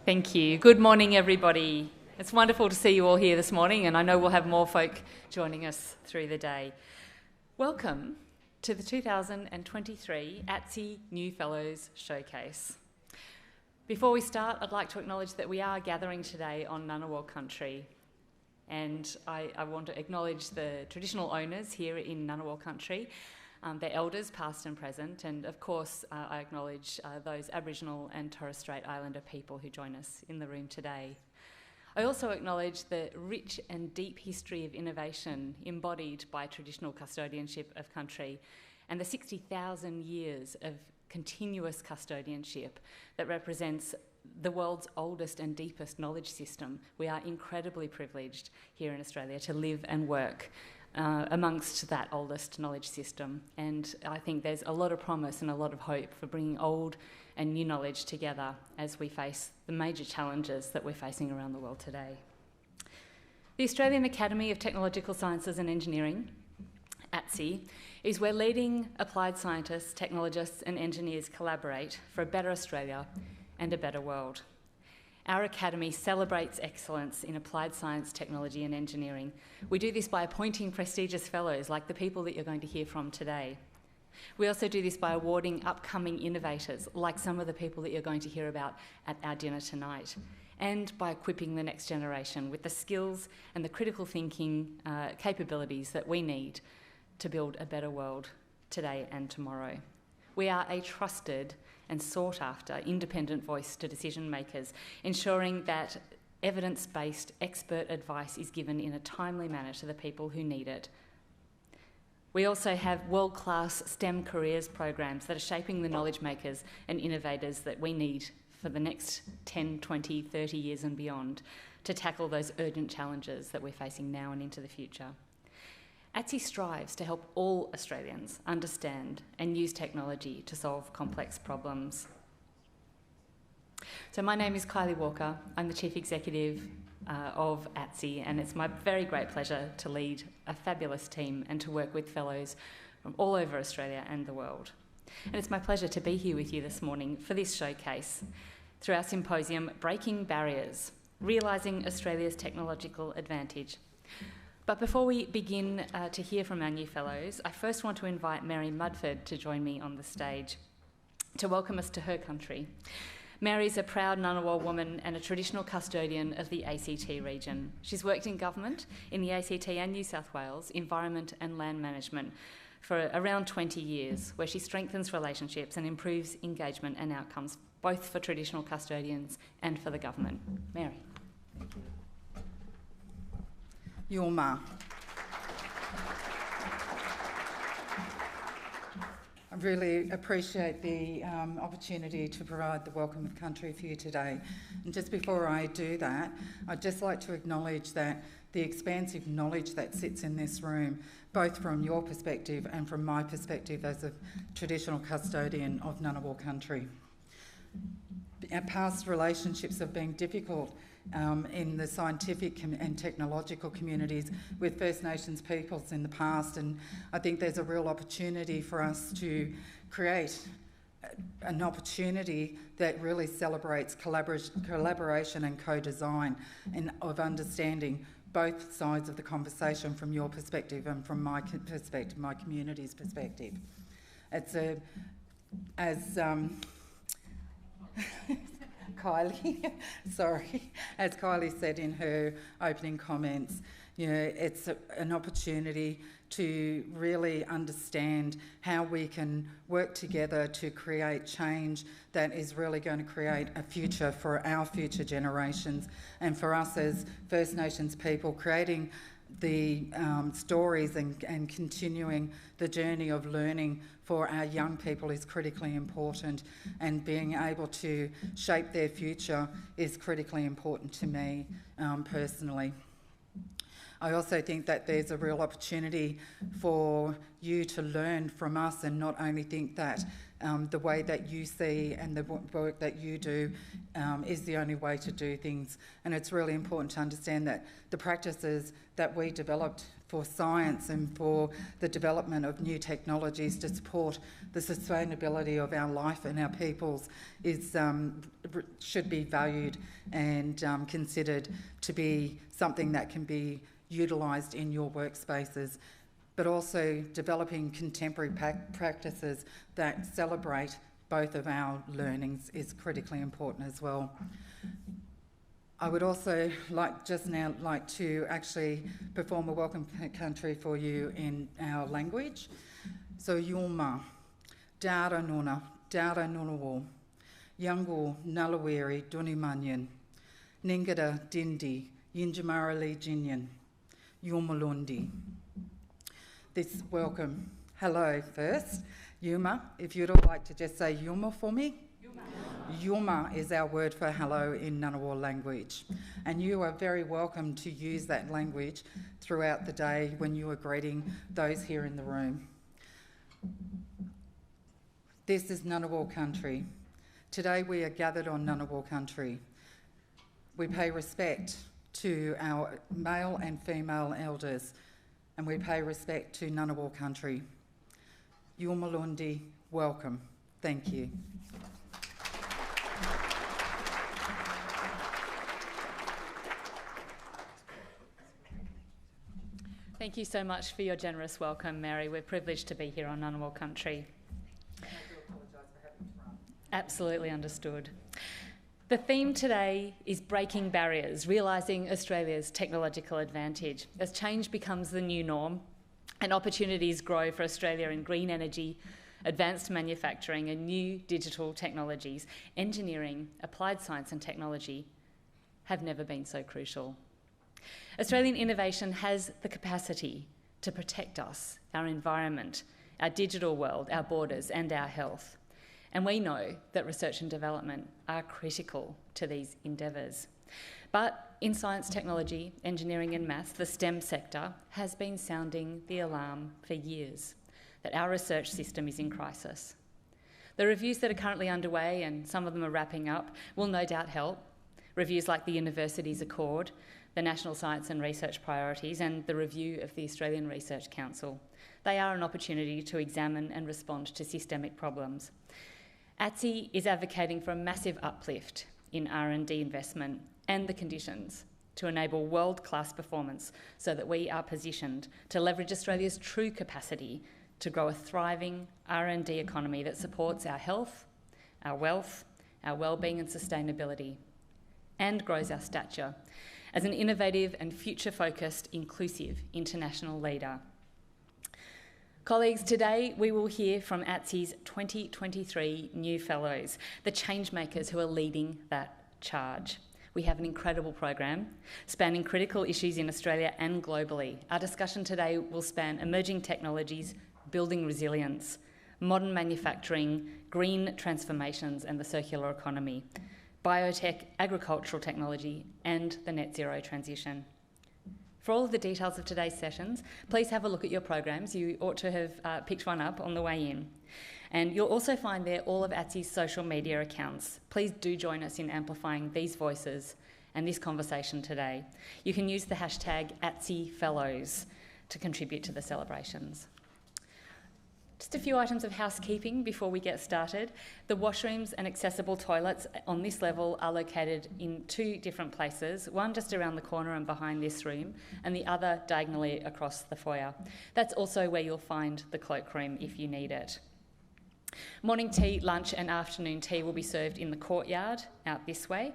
Thank you. Good morning, everybody. It's wonderful to see you all here this morning, and I know we'll have more folk joining us through the day. Welcome to the 2023 ATSE New Fellows Showcase. Before we start, I'd like to acknowledge that we are gathering today on Ngunnawal country, and I want to acknowledge the traditional owners here in Ngunnawal country, their elders past and present, and of course I acknowledge those Aboriginal and Torres Strait Islander people who join us in the room today. I also acknowledge the rich and deep history of innovation embodied by traditional custodianship of country and the 60,000 years of continuous custodianship that represents the world's oldest and deepest knowledge system. We are incredibly privileged here in Australia to live and work amongst that oldest knowledge system, and I think there's a lot of promise and a lot of hope for bringing old and new knowledge together as we face the major challenges that we're facing around the world today. The Australian Academy of Technological Sciences and Engineering, ATSE, is where leading applied scientists, technologists and engineers collaborate for a better Australia and a better world. Our Academy celebrates excellence in applied science, technology and engineering. We do this by appointing prestigious fellows like the people that you're going to hear from today. We also do this by awarding upcoming innovators like some of the people that you're going to hear about at our dinner tonight, and by equipping the next generation with the skills and the critical thinking capabilities that we need to build a better world today and tomorrow. We are a trusted and sought-after independent voice to decision makers, ensuring that evidence-based expert advice is given in a timely manner to the people who need it. We also have world-class STEM careers programs that are shaping the knowledge makers and innovators that we need for the next 10, 20, 30 years and beyond to tackle those urgent challenges that we're facing now and into the future. ATSE strives to help all Australians understand and use technology to solve complex problems. So my name is Kylie Walker. I'm the Chief Executive of ATSE, and it's my very great pleasure to lead a fabulous team and to work with fellows from all over Australia and the world. And it's my pleasure to be here with you this morning for this showcase through our symposium, Breaking Barriers, Realising Australia's Technological Advantage. But before we begin to hear from our new fellows, I first want to invite Mary Mudford to join me on the stage to welcome us to her country. Mary is a proud Ngunnawal woman and a traditional custodian of the ACT region. She's worked in government in the ACT and New South Wales, environment and land management for around 20 years, where she strengthens relationships and improves engagement and outcomes, both for traditional custodians and for the government. Mary. Thank you. Yorma. I really appreciate the opportunity to provide the welcome of country for you today. And just before I do that, I'd just like to acknowledge that the expansive knowledge that sits in this room, both from your perspective and from my perspective as a traditional custodian of Ngunnawal country. Our past relationships have been difficult in the scientific and technological communities with First Nations peoples in the past, and I think there's a real opportunity for us to create an opportunity that really celebrates collaboration and co-design and of understanding both sides of the conversation from your perspective and from my perspective, my community's perspective. It's Kylie, sorry, as Kylie said in her opening comments, you know, it's an opportunity to really understand how we can work together to create change that is really going to create a future for our future generations, and for us as First Nations people, creating the stories and continuing the journey of learning for our young people is critically important, and being able to shape their future is critically important to me personally. I also think that there's a real opportunity for you to learn from us and not only think that the way that you see and the work that you do is the only way to do things. And it's really important to understand that the practices that we developed for science and for the development of new technologies to support the sustainability of our life and our peoples should be valued and considered to be something that can be utilised in your workspaces, but also developing contemporary practices that celebrate both of our learnings is critically important as well. I would also like to actually perform a welcome country for you in our language. So Yulma, Dara Nuna, Dara Nunawo, Yangu Nalawiri Dunimanyan, Ningada Dindi, Yinjamarali Jinyan, Yulmalundi. This welcome, hello first. Yuma, if you'd all like to just say Yuma for me. Yuma is our word for hello in Ngunnawal language, and you are very welcome to use that language throughout the day when you are greeting those here in the room. This is Ngunnawal country. Today we are gathered on Ngunnawal country. We pay respect to our male and female elders, and we pay respect to Ngunnawal country. Yulmalundi, welcome. Thank you. Thank you so much for your generous welcome, Mary. We're privileged to be here on Ngunnawal country. I do apologise for having to run. Absolutely understood. The theme today is breaking barriers, realising Australia's technological advantage. As change becomes the new norm and opportunities grow for Australia in green energy, advanced manufacturing and new digital technologies, engineering, applied science and technology have never been so crucial. Australian innovation has the capacity to protect us, our environment, our digital world, our borders and our health. And we know that research and development are critical to these endeavours. But in science, technology, engineering and maths, the STEM sector has been sounding the alarm for years that our research system is in crisis. The reviews that are currently underway, and some of them are wrapping up, will no doubt help. Reviews like the Universities Accord, the National Science and Research Priorities and the review of the Australian Research Council. They are an opportunity to examine and respond to systemic problems. ATSE is advocating for a massive uplift in R&D investment and the conditions to enable world-class performance so that we are positioned to leverage Australia's true capacity to grow a thriving R&D economy that supports our health, our wealth, our wellbeing and sustainability, and grows our stature as an innovative and future-focused, inclusive international leader. Colleagues, today we will hear from ATSE's 2023 new fellows, the changemakers who are leading that charge. We have an incredible program spanning critical issues in Australia and globally. Our discussion today will span emerging technologies, building resilience, modern manufacturing, green transformations and the circular economy, biotech, agricultural technology and the net zero transition. For all of the details of today's sessions, please have a look at your programs. You ought to have picked one up on the way in. And you'll also find there all of ATSE's social media accounts. Please do join us in amplifying these voices and this conversation today. You can use the hashtag ATSEFellows to contribute to the celebrations. Just a few items of housekeeping before we get started. The washrooms and accessible toilets on this level are located in two different places, one just around the corner and behind this room, and the other diagonally across the foyer. That's also where you'll find the cloakroom if you need it. Morning tea, lunch and afternoon tea will be served in the courtyard out this way.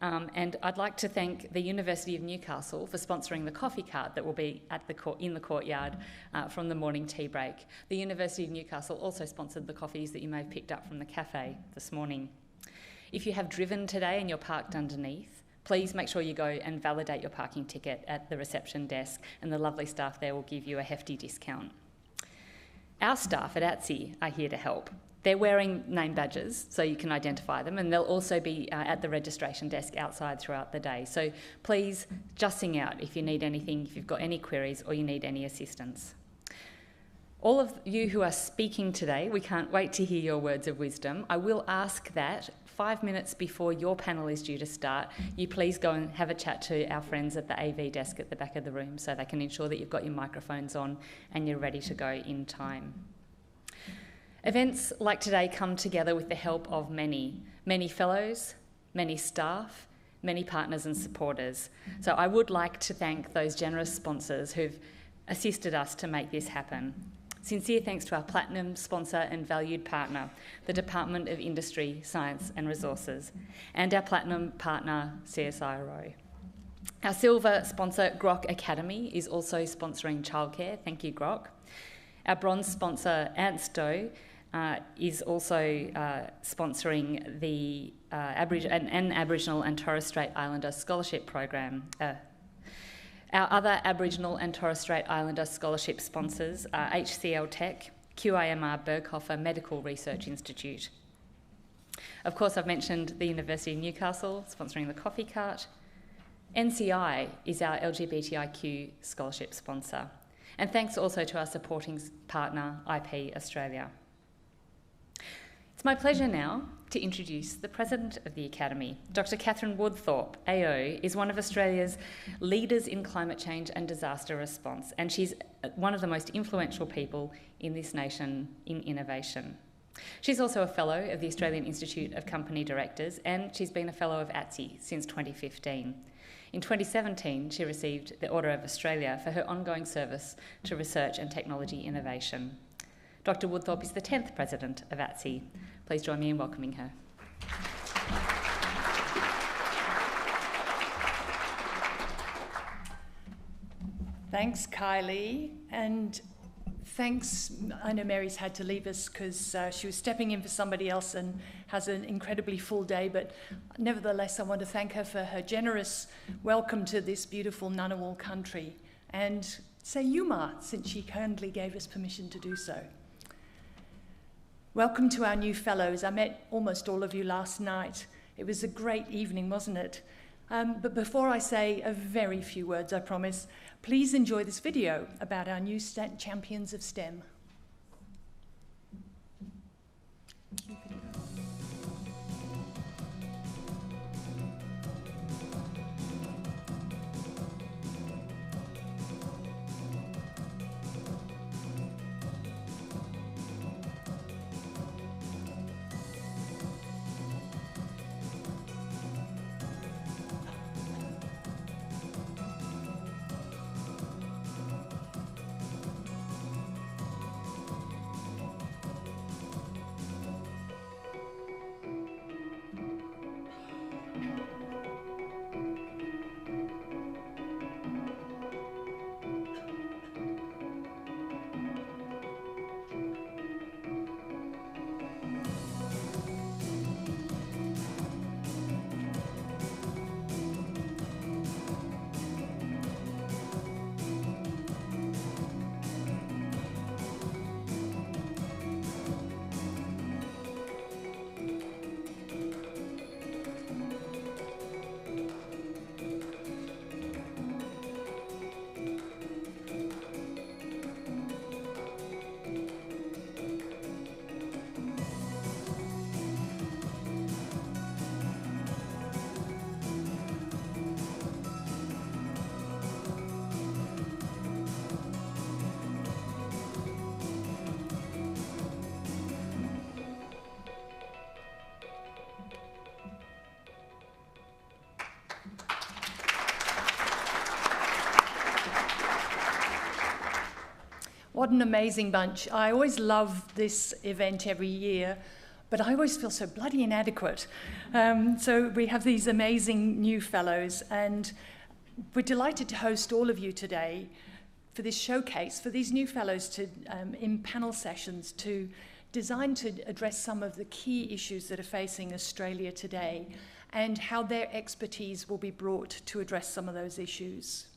And I'd like to thank the University of Newcastle for sponsoring the coffee cart that will be at in the courtyard from the morning tea break. The University of Newcastle also sponsored the coffees that you may have picked up from the cafe this morning. If you have driven today and you're parked underneath, please make sure you go and validate your parking ticket at the reception desk, and the lovely staff there will give you a hefty discount. Our staff at ATSE are here to help. They're wearing name badges so you can identify them, and they'll also be at the registration desk outside throughout the day. So please just sing out if you need anything, if you've got any queries or you need any assistance. All of you who are speaking today, we can't wait to hear your words of wisdom. I will ask that 5 minutes before your panel is due to start, you please go and have a chat to our friends at the AV desk at the back of the room so they can ensure that you've got your microphones on and you're ready to go in time. Events like today come together with the help of many fellows, many staff, many partners and supporters. So I would like to thank those generous sponsors who've assisted us to make this happen. Sincere thanks to our platinum sponsor and valued partner, the Department of Industry, Science and Resources, and our platinum partner, CSIRO. Our silver sponsor, Grok Academy, is also sponsoring childcare. Thank you, Grok. Our bronze sponsor, ATSE, is also sponsoring the Aboriginal and Torres Strait Islander Scholarship Program. Our other Aboriginal and Torres Strait Islander scholarship sponsors are HCL Tech, QIMR Berghofer Medical Research Institute. Of course, I've mentioned the University of Newcastle sponsoring the coffee cart. NCI is our LGBTIQ scholarship sponsor. And thanks also to our supporting partner, IP Australia. It's my pleasure now to introduce the President of the Academy. Dr. Catherine Woodthorpe, AO, is one of Australia's leaders in climate change and disaster response, and she's one of the most influential people in this nation in innovation. She's also a Fellow of the Australian Institute of Company Directors, and she's been a Fellow of ATSE since 2015. In 2017, she received the Order of Australia for her ongoing service to research and technology innovation. Dr. Woodthorpe is the 10th President of ATSE. Please join me in welcoming her. Thanks, Kylie, and thanks. I know Mary's had to leave us because she was stepping in for somebody else and has an incredibly full day, but nevertheless I want to thank her for her generous welcome to this beautiful Ngunnawal country and say Yuma, since she kindly gave us permission to do so. Welcome to our new fellows. I met almost all of you last night. It was a great evening, wasn't it? But before I say a very few words, I promise, please enjoy this video about our new champions of STEM. What an amazing bunch. I always love this event every year, but I always feel so bloody inadequate. So we have these amazing new fellows, and we're delighted to host all of you today for this showcase, for these new fellows to, in panel sessions designed to address some of the key issues that are facing Australia today and how their expertise will be brought to address some of those issues.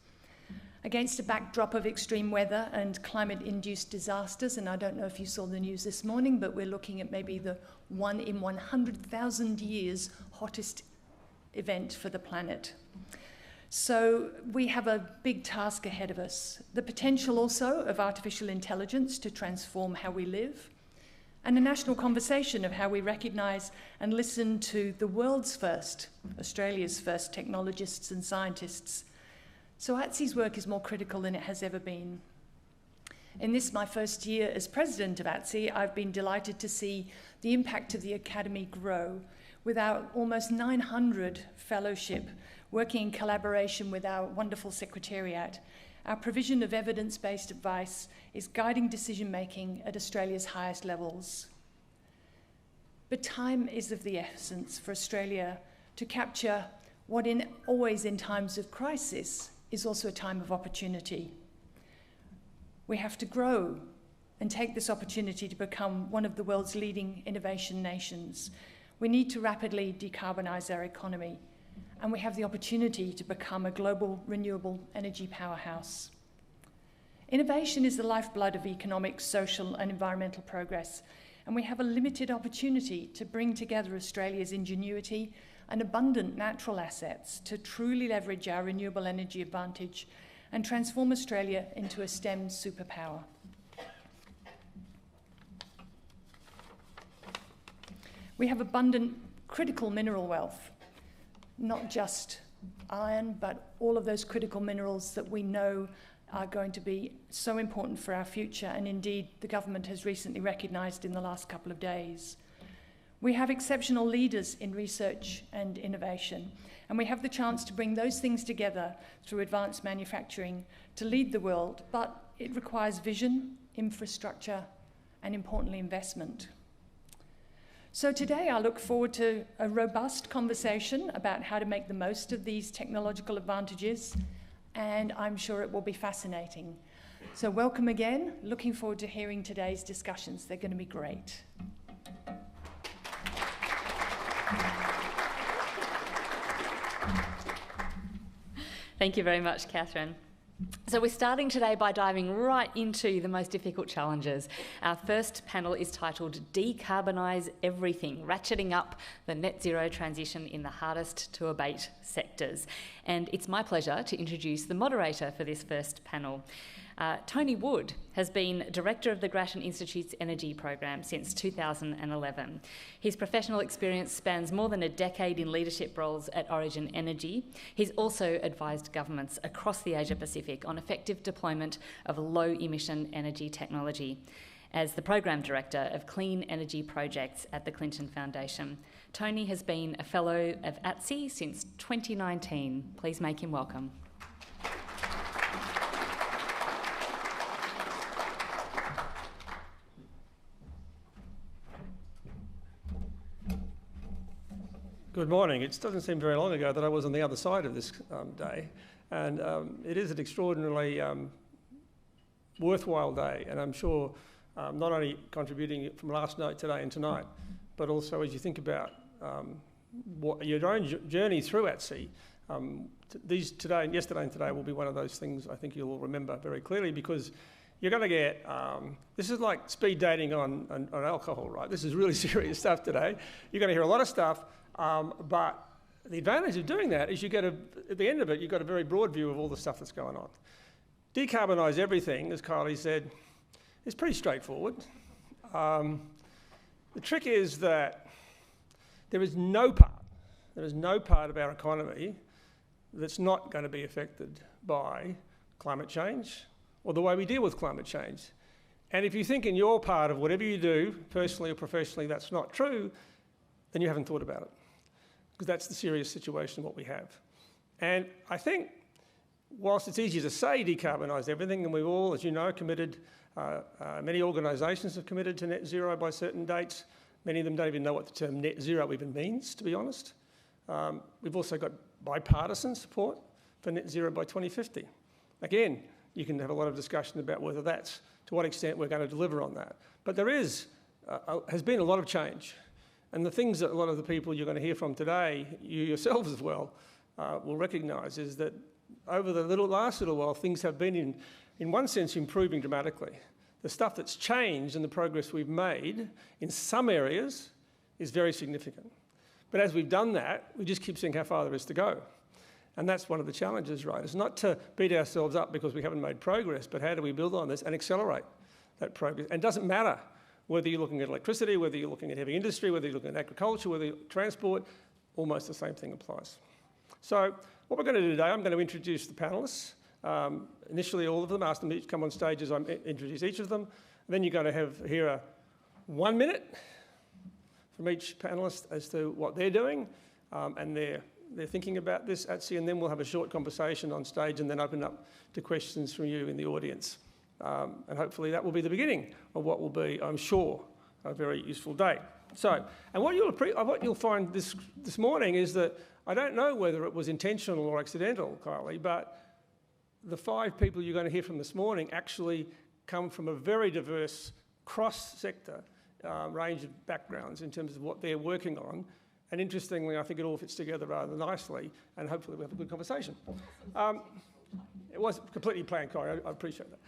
Against a backdrop of extreme weather and climate-induced disasters, and I don't know if you saw the news this morning, but we're looking at maybe the 1 in 100,000 years hottest event for the planet. So we have a big task ahead of us. The potential also of artificial intelligence to transform how we live, and a national conversation of how we recognise and listen to the world's first, Australia's first technologists and scientists. So ATSE's work is more critical than it has ever been. In this, my first year as president of ATSE, I've been delighted to see the impact of the Academy grow, with our almost 900 fellowship working in collaboration with our wonderful secretariat. Our provision of evidence-based advice is guiding decision-making at Australia's highest levels. But time is of the essence for Australia to capture what always in times of crisis is also a time of opportunity. We have to grow and take this opportunity to become one of the world's leading innovation nations. We need to rapidly decarbonise our economy, and we have the opportunity to become a global renewable energy powerhouse. Innovation is the lifeblood of economic, social and environmental progress, and we have a limited opportunity to bring together Australia's ingenuity and abundant natural assets to truly leverage our renewable energy advantage and transform Australia into a STEM superpower. We have abundant critical mineral wealth, not just iron, but all of those critical minerals that we know are going to be so important for our future, and indeed the government has recently recognised in the last couple of days. We have exceptional leaders in research and innovation, and we have the chance to bring those things together through advanced manufacturing to lead the world, but it requires vision, infrastructure, and importantly, investment. So today I look forward to a robust conversation about how to make the most of these technological advantages, and I'm sure it will be fascinating. So welcome again. Looking forward to hearing today's discussions. They're going to be great. Thank you very much, Catherine. So we're starting today by diving right into the most difficult challenges. Our first panel is titled Decarbonise Everything, ratcheting up the net zero transition in the hardest to abate sectors. And it's my pleasure to introduce the moderator for this first panel. Tony Wood has been Director of the Grattan Institute's Energy Program since 2011. His professional experience spans more than a decade in leadership roles at Origin Energy. He's also advised governments across the Asia-Pacific on effective deployment of low-emission energy technology. As the Program Director of Clean Energy Projects at the Clinton Foundation, Tony has been a Fellow of ATSE since 2019. Please make him welcome. Good morning. It doesn't seem very long ago that I was on the other side of this day, and it is an extraordinarily worthwhile day, and I'm sure not only contributing from last night, today and tonight, but also as you think about what your own journey through ATSE, yesterday and today will be one of those things I think you'll remember very clearly, because you're going to get, this is like speed dating on alcohol, right? This is really serious stuff today. You're going to hear a lot of stuff. But the advantage of doing that is you get at the end of it, you've got a very broad view of all the stuff that's going on. Decarbonise everything, as Kylie said, is pretty straightforward. The trick is that there is no part of our economy that's not going to be affected by climate change or the way we deal with climate change. And if you think in your part of whatever you do, personally or professionally, that's not true, then you haven't thought about it. Because that's the serious situation of what we have. And I think, whilst it's easy to say decarbonise everything, and we've all, as you know, committed, many organisations have committed to net zero by certain dates. Many of them don't even know what the term net zero even means, to be honest. We've also got bipartisan support for net zero by 2050. Again, you can have a lot of discussion about whether that's, to what extent we're going to deliver on that. But there has been a lot of change. And the things that a lot of the people you're going to hear from today, you yourselves as well, will recognise is that over the last little while, things have been, in one sense, improving dramatically. The stuff that's changed and the progress we've made in some areas is very significant. But as we've done that, we just keep seeing how far there is to go. And that's one of the challenges, right? It's not to beat ourselves up because we haven't made progress, but how do we build on this and accelerate that progress? And it doesn't matter whether you're looking at electricity, whether you're looking at heavy industry, whether you're looking at agriculture, whether you're transport, almost the same thing applies. So what we're going to do today, I'm going to introduce the panellists. Initially, all of them, ask them to come on stage as I introduce each of them. Then you're going to hear 1 minute from each panellist as to what they're doing and their thinking about this ATSE, and then we'll have a short conversation on stage and then open up to questions from you in the audience. And hopefully that will be the beginning of what will be, I'm sure, a very useful day. So, and what you'll find this morning is that I don't know whether it was intentional or accidental, Kylie, but the 5 people you're going to hear from this morning actually come from a very diverse cross-sector range of backgrounds in terms of what they're working on. And interestingly, I think it all fits together rather nicely, and hopefully we'll have a good conversation. It was completely planned, Corey, I appreciate that.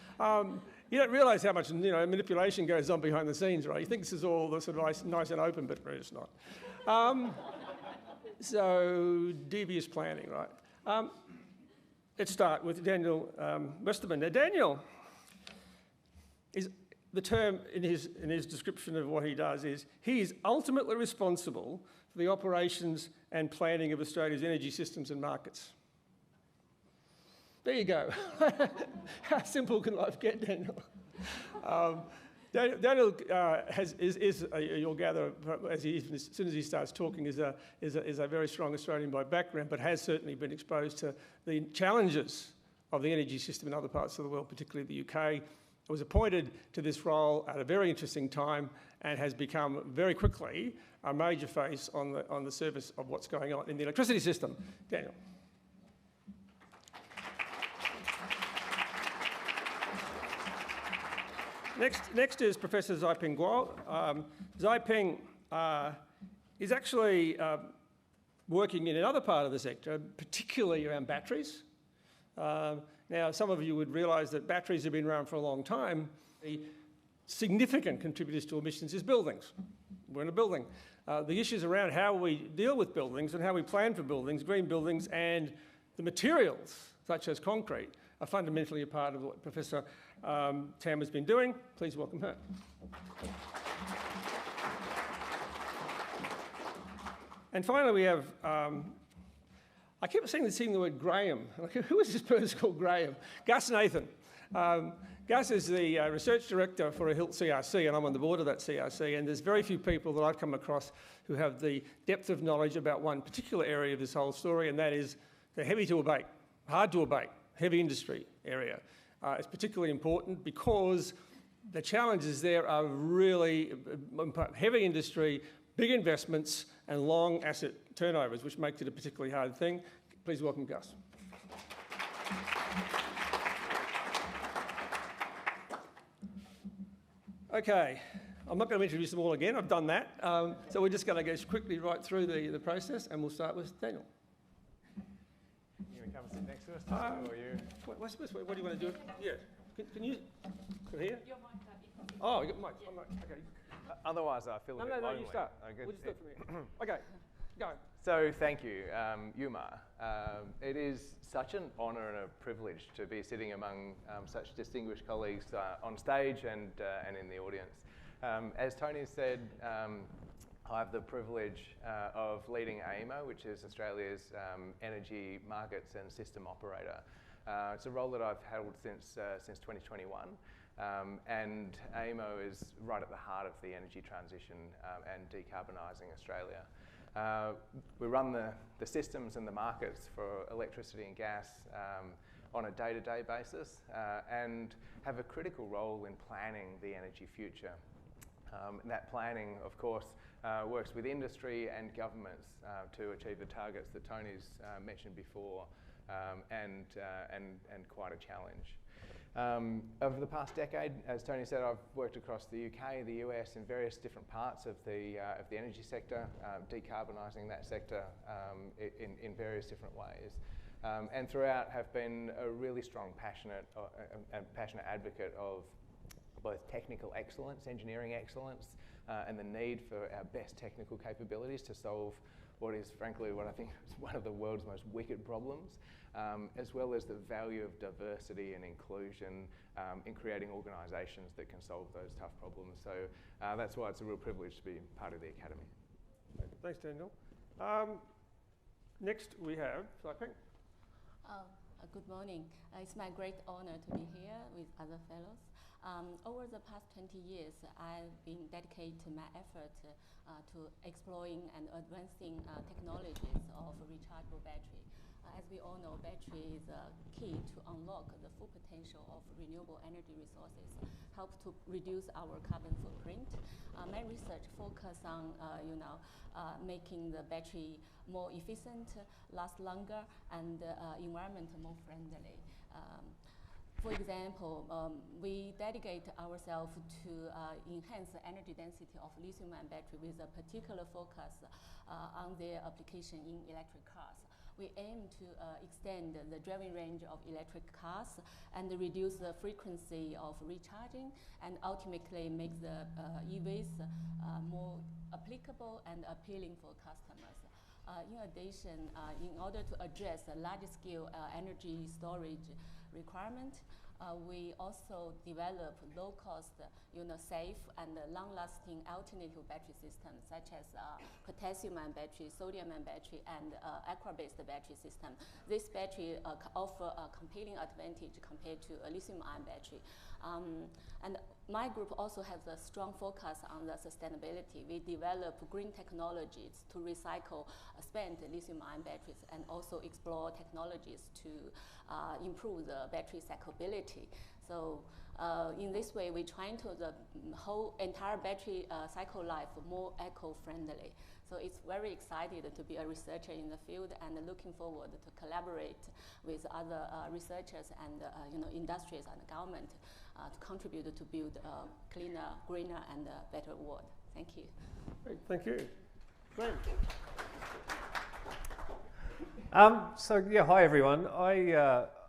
You don't realise how much manipulation goes on behind the scenes, right? You think this is all sort of nice and open, but it's not. So, devious planning, right? Let's start with Daniel Westerman. Now, Daniel is the term in his description of what he does is he is ultimately responsible for the operations and planning of Australia's energy systems and markets. There you go. How simple can life get, Daniel? Daniel you'll gather, as soon as he starts talking, is a very strong Australian by background, but has certainly been exposed to the challenges of the energy system in other parts of the world, particularly the UK. Was appointed to this role at a very interesting time and has become very quickly a major face on the surface of what's going on in the electricity system. Daniel. Next is Professor Zaiping Guo. Zaiping is actually working in another part of the sector, particularly around batteries. Now, some of you would realise that batteries have been around for a long time. The significant contributors to emissions is buildings. We're in a building. The issues around how we deal with buildings and how we plan for buildings, green buildings, and the materials, such as concrete, are fundamentally a part of what Professor Tam has been doing. Please welcome her. And finally, we have... I keep seeing the word Graham. Like, who is this person called Graham? Gus Nathan. Gus is the research director for a HILT CRC, and I'm on the board of that CRC, and there's very few people that I've come across who have the depth of knowledge about one particular area of this whole story, and that is the heavy to abate, hard to abate, heavy industry area. It's particularly important because the challenges there are really heavy industry, big investments, and long asset turnovers, which makes it a particularly hard thing. Please welcome Gus. Okay, I'm not going to introduce them all again. I've done that. So we're just going to go quickly right through the process, and we'll start with Daniel. You want to come and sit next to us? Or you? What do you want to do? Yeah. Can you? Can I hear? Your mic's up. Oh, you got mic. Okay. Otherwise, I feel a bit lonely. No, you start. We'll just do it from here. Okay, go. So thank you, Umar. It is such an honour and a privilege to be sitting among such distinguished colleagues on stage and in the audience. As Tony said, I have the privilege of leading AEMO, which is Australia's energy markets and system operator. It's a role that I've held since 2021. And AEMO is right at the heart of the energy transition and decarbonising Australia. We run the systems and the markets for electricity and gas on a day-to-day basis and have a critical role in planning the energy future. And that planning, of course, works with industry and governments to achieve the targets that Tony's mentioned before, and quite a challenge. Over the past decade, as Tony said, I've worked across the UK, the US, in various different parts of the energy sector, decarbonising that sector in various different ways. and throughout have been a really strong, passionate advocate of both technical excellence, engineering excellence, and the need for our best technical capabilities to solve what is, frankly, what I think is one of the world's most wicked problems, as well as the value of diversity and inclusion in creating organisations that can solve those tough problems. So that's why it's a real privilege to be part of the Academy. Thanks, Daniel. Next we have Zaiping. Good morning. It's my great honor to be here with other fellows. Over the past 20 years, I've been dedicated my effort to exploring and advancing technologies of rechargeable battery. As we all know, battery is key to unlock the full potential of renewable energy resources, help to reduce our carbon footprint. My research focuses on, making the battery more efficient, last longer, and environment more friendly. For example, we dedicate ourselves to enhance the energy density of lithium-ion battery with a particular focus on their application in electric cars. We aim to extend the driving range of electric cars and reduce the frequency of recharging, and ultimately make the EVs more applicable and appealing for customers. In addition, in order to address the large-scale energy storage requirement, we also develop low-cost, safe and long-lasting alternative battery systems such as potassium-ion battery, sodium-ion battery, and aqua-based battery system. This battery offer a compelling advantage compared to a lithium-ion battery. And my group also has a strong focus on the sustainability. We develop green technologies to recycle spent lithium-ion batteries and also explore technologies to improve the battery cyclability. So in this way, we're trying to the whole entire battery cycle life more eco-friendly. So it's very excited to be a researcher in the field and looking forward to collaborate with other researchers and industries and government to contribute to build a cleaner, greener, and better world. Thank you. Great, thank you. Glenn. Hi everyone.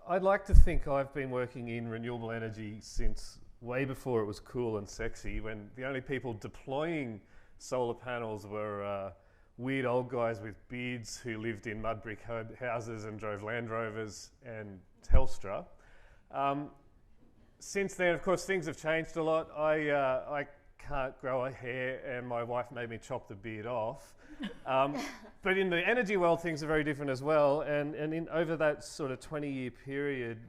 I'd like to think I've been working in renewable energy since way before it was cool and sexy, when the only people deploying solar panels were weird old guys with beards who lived in mud brick houses and drove Land Rovers and Telstra. Since then, of course, things have changed a lot. I can't grow a hair, and my wife made me chop the beard off. But in the energy world, things are very different as well. And over that sort of 20-year period,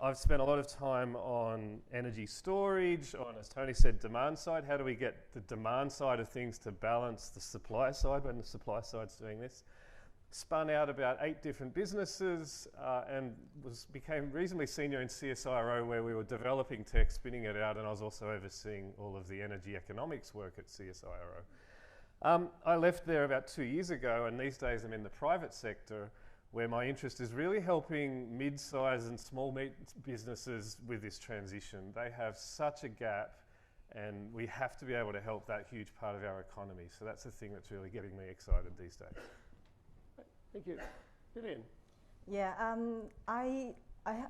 I've spent a lot of time on energy storage, on, as Tony said, demand side. How do we get the demand side of things to balance the supply side when the supply side's doing this? Spun out about 8 different businesses and became reasonably senior in CSIRO, where we were developing tech, spinning it out, and I was also overseeing all of the energy economics work at CSIRO. I left there about 2 years ago, and these days I'm in the private sector, where my interest is really helping mid-size and small businesses with this transition. They have such a gap, and we have to be able to help that huge part of our economy. So that's the thing that's really getting me excited these days. Thank you. Vivian. Yeah, I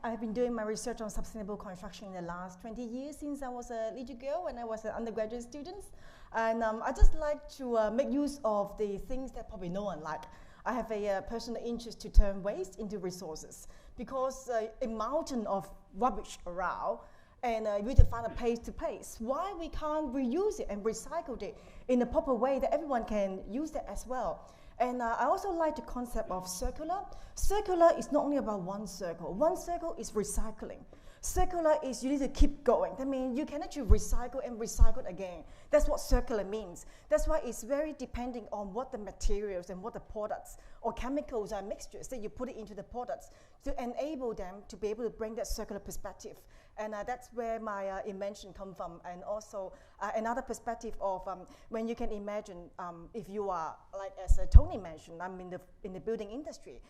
have been doing my research on sustainable construction in the last 20 years since I was a little girl when I was an undergraduate student. And I just like to make use of the things that probably no one like. I have a personal interest to turn waste into resources, because a mountain of rubbish around, and you need to find a place to place. Why we can't reuse it and recycle it in a proper way that everyone can use that as well? And I also like the concept of circular. Circular is not only about one circle. One circle is recycling. Circular is you need to keep going. That means you can actually recycle and recycle again. That's what circular means. That's why it's very depending on what the materials and what the products or chemicals or mixtures that you put it into the products to enable them to be able to bring that circular perspective. And that's where my invention comes from. And also another perspective of when you can imagine if you are, like as Tony mentioned, I'm in the building industry.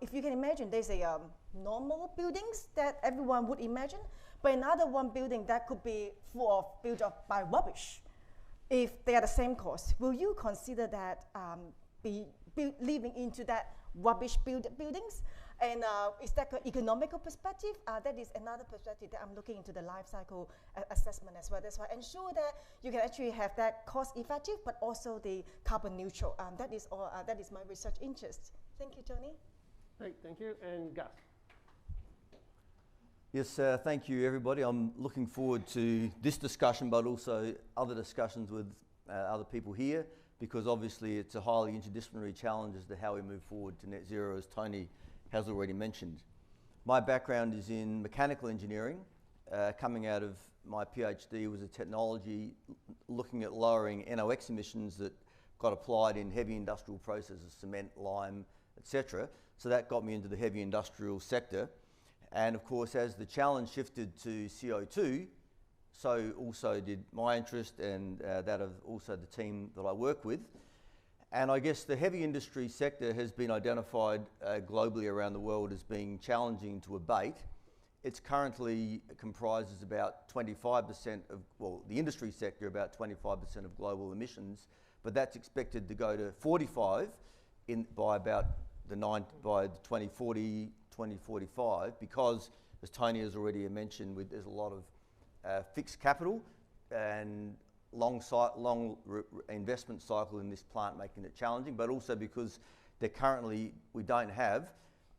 If you can imagine, there's a normal buildings that everyone would imagine, but another one building that could be built up by rubbish. If they are the same cost, will you consider that living into that rubbish buildings. And is that an economical perspective? That is another perspective that I'm looking into the life cycle assessment as well. That's why ensure that you can actually have that cost effective, but also the carbon neutral. That is all. That is my research interest. Thank you, Tony. Thank you. And Gus. Yes, thank you, everybody. I'm looking forward to this discussion, but also other discussions with other people here, because obviously it's a highly interdisciplinary challenge as to how we move forward to net zero, as Tony has already mentioned. My background is in mechanical engineering. Coming out of my PhD was a technology looking at lowering NOx emissions that got applied in heavy industrial processes, cement, lime, etc. So that got me into the heavy industrial sector. And of course, as the challenge shifted to CO2, so also did my interest and that of also the team that I work with. And I guess the heavy industry sector has been identified globally around the world as being challenging to abate. It's currently comprises about 25% of, well, the industry sector, about 25% of global emissions, but that's expected to go to 45 by about by 2040, 2045, because, as Tony has already mentioned, there's a lot of fixed capital and long investment cycle in this plant, making it challenging, but also because we don't have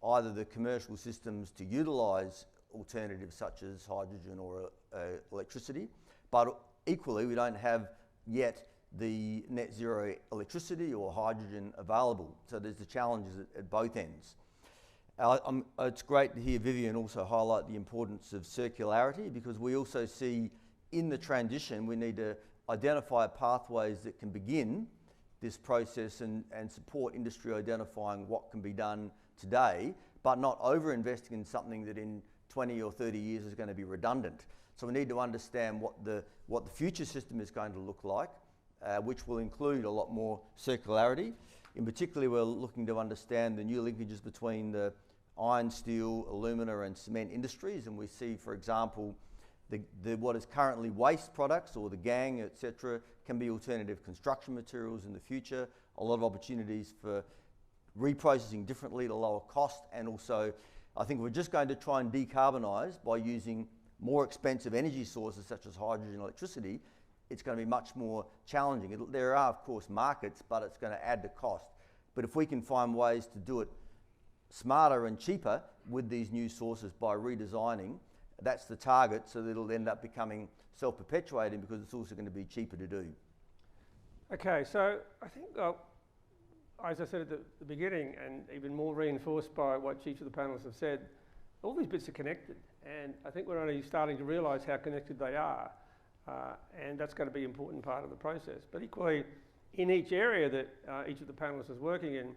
either the commercial systems to utilise alternatives such as hydrogen or electricity, but equally we don't have yet the net zero electricity or hydrogen available. So there's the challenges at both ends. It's great to hear Vivian also highlight the importance of circularity, because we also see in the transition we need to identify pathways that can begin this process and support industry identifying what can be done today, but not over-investing in something that in 20 or 30 years is going to be redundant. So we need to understand what the future system is going to look like, which will include a lot more circularity. In particular, we're looking to understand the new linkages between the iron, steel, alumina and cement industries, and we see, for example, what is currently waste products or the gang, etc., can be alternative construction materials in the future. A lot of opportunities for reprocessing differently to lower cost, and also I think we're just going to try and decarbonise by using more expensive energy sources such as hydrogen and electricity. It's going to be much more challenging. There are, of course, markets, but it's going to add to cost. But if we can find ways to do it smarter and cheaper with these new sources by redesigning, that's the target, so that it'll end up becoming self-perpetuating because it's also going to be cheaper to do. Okay, so I think, as I said at the beginning, and even more reinforced by what each of the panellists have said, all these bits are connected, and I think we're only starting to realise how connected they are, and that's going to be an important part of the process. But equally, in each area that each of the panellists is working in,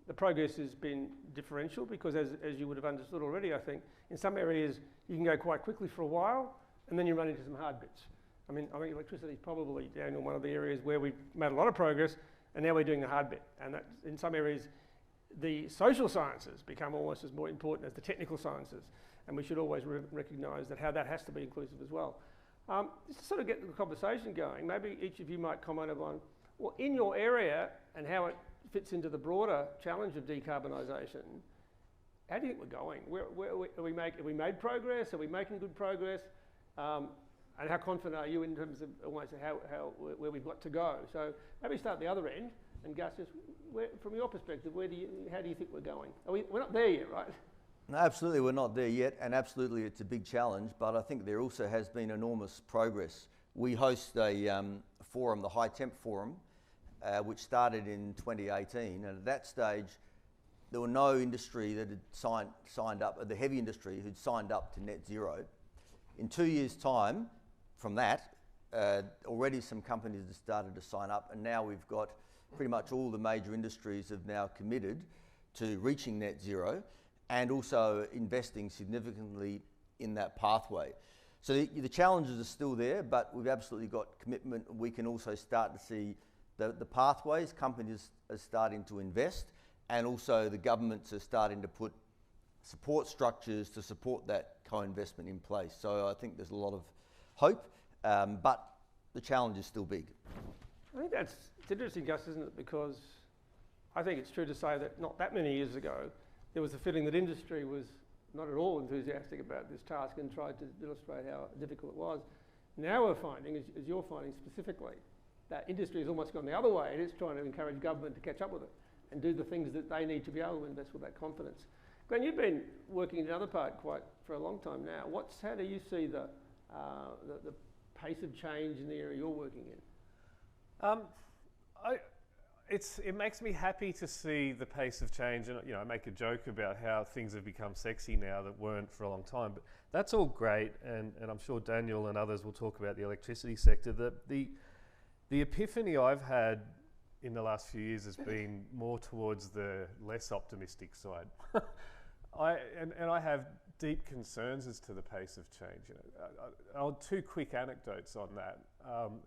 the progress has been differential, because as you would have understood already, I think, in some areas you can go quite quickly for a while, and then you run into some hard bits. I think electricity is probably, Daniel, one of the areas where we've made a lot of progress, and now we're doing the hard bit. And that, in some areas, the social sciences become almost as more important as the technical sciences, and we should always recognise that how that has to be inclusive as well. Just to sort of get the conversation going, maybe each of you might comment on, well, in your area and how it fits into the broader challenge of decarbonisation, how do you think we're going? Have we made progress? Are we making good progress? And how confident are you in terms of almost where we've got to go? So maybe start at the other end, and Gus, just from your perspective, how do you think we're going? We're not there yet, right? No, absolutely, we're not there yet, and absolutely it's a big challenge, but I think there also has been enormous progress. We host a forum, the High Temp Forum, which started in 2018, and at that stage there were no industry that had signed up, the heavy industry who'd signed up to net zero. In 2 years' time from that, already some companies have started to sign up, and now we've got pretty much all the major industries have now committed to reaching net zero and also investing significantly in that pathway. So the challenges are still there, but we've absolutely got commitment. We can also start to see the pathways. Companies are starting to invest, and also the governments are starting to put support structures to support that co-investment in place. So I think there's a lot of hope, but the challenge is still big. I think it's interesting, Gus, isn't it? Because I think it's true to say that not that many years ago, there was a feeling that industry was not at all enthusiastic about this task and tried to illustrate how difficult it was. Now we're finding, as you're finding specifically, that industry has almost gone the other way, and it's trying to encourage government to catch up with it and do the things that they need to be able to invest with that confidence. Glenn, you've been working in the other part for a long time now. How do you see the pace of change in the area you're working in? It makes me happy to see the pace of change, and I make a joke about how things have become sexy now that weren't for a long time, but that's all great, and I'm sure Daniel and others will talk about the electricity sector. The epiphany I've had in the last few years has been more towards the less optimistic side. I have deep concerns as to the pace of change. Two quick anecdotes on that.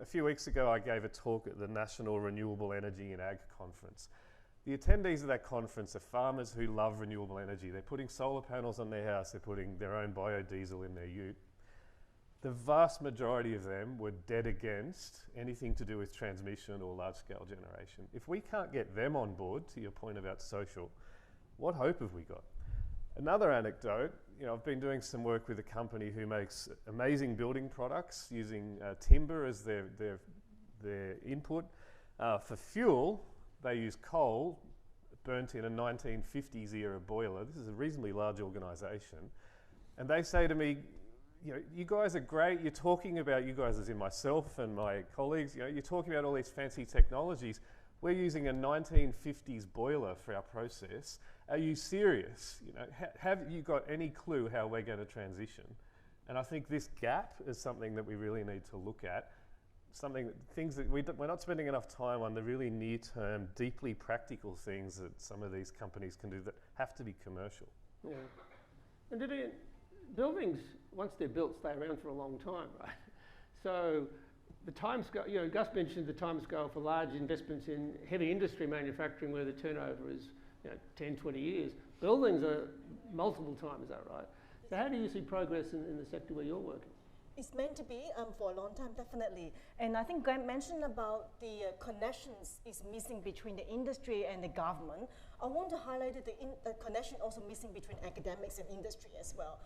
A few weeks ago, I gave a talk at the National Renewable Energy and Ag Conference. The attendees of that conference are farmers who love renewable energy. They're putting solar panels on their house, they're putting their own biodiesel in their ute. The vast majority of them were dead against anything to do with transmission or large-scale generation. If we can't get them on board, to your point about social, what hope have we got? Another anecdote, I've been doing some work with a company who makes amazing building products using timber as their input. For fuel, they use coal burnt in a 1950s era boiler. This is a reasonably large organisation. And they say to me, you guys are great. You're talking about, you guys as in myself and my colleagues, you're talking about all these fancy technologies. We're using a 1950s boiler for our process. Are you serious? Have you got any clue how we're going to transition? And I think this gap is something that we really need to look at. Things that we're not spending enough time on, the really near-term, deeply practical things that some of these companies can do that have to be commercial. Yeah. And buildings, once they're built, stay around for a long time, right? So the timescale, Gus mentioned the timescale for large investments in heavy industry manufacturing where the turnover is 10, 20 years. Buildings are multiple times, is that right? So how do you see progress in the sector where you're working? It's meant to be for a long time, definitely. And I think Glenn mentioned about the connections is missing between the industry and the government. I want to highlight that the connection also missing between academics and industry as well.